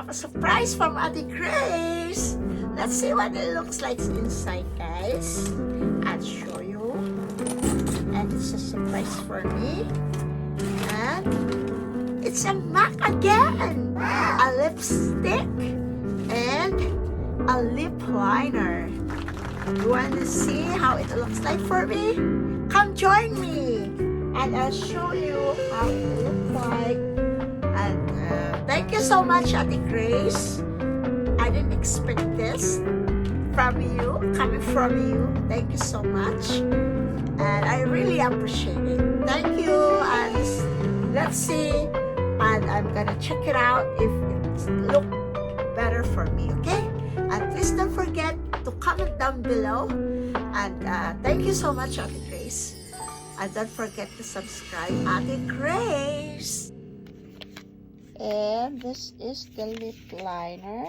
have a surprise from Ate Grace. Let's see what it looks like inside, guys. I'll show you. And it's a surprise for me. And it's a MAC again. A lipstick and a lip liner. You want to see how it looks like for me? Come join me. And I'll show you how it looks like. And thank you so much, Ate Grace. I didn't expect this from you, coming from you. Thank you so much. And I really appreciate it. Thank you. And let's see. And I'm gonna check it out if it looks better for me, okay? And please don't forget to comment down below. And thank you so much, Ate Grace. And don't forget to subscribe, Ate Grace. And this is the lip liner.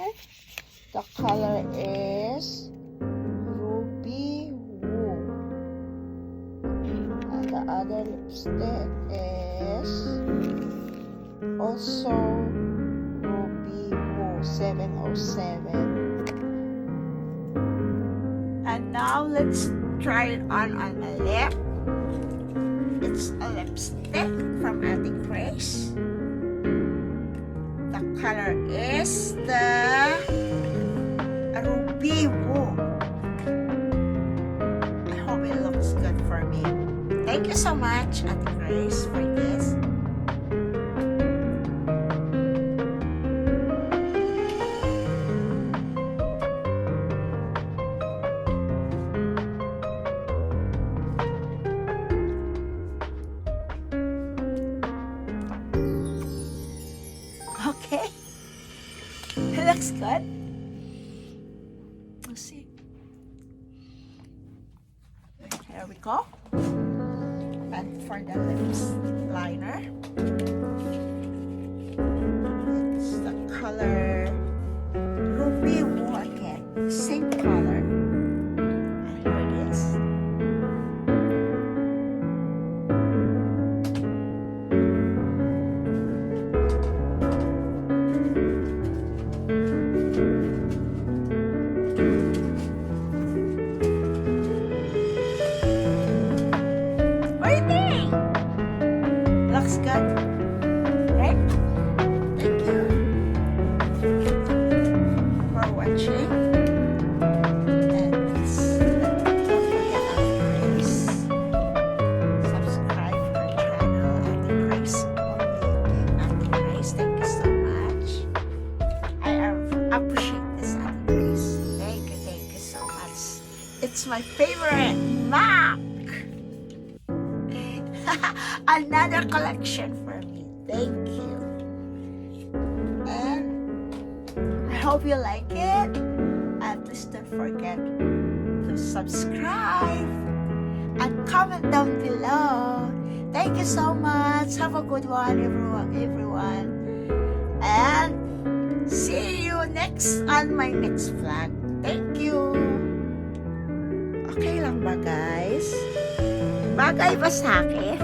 The color is Ruby Woo. And the other lipstick is also Ruby Woo 707. And now let's try it on my lip. It's a lipstick from Ate Grace. The color is the Ruby Woo. I hope it looks good for me. Thank you so much, Ate Grace, for this. Okay, it looks good. Let's see. Here we go. And for the lips liner, it's the color Ruby Woo again, same color. And here it is. Looks good, right? Thank you for watching. And please don't forget Ate Grace. Subscribe to our channel, Ate Grace only. Ate Grace, thank you so much. I appreciate this, Ate Grace. Thank you so much. It's my favorite MAC. Another collection for me. Thank you. And I hope you like it. And please don't forget to subscribe and comment down below. Thank you so much. Have a good one, everyone. And see you on my next vlog. Thank you. Okay lang ba, guys? Bagay ba sa akin?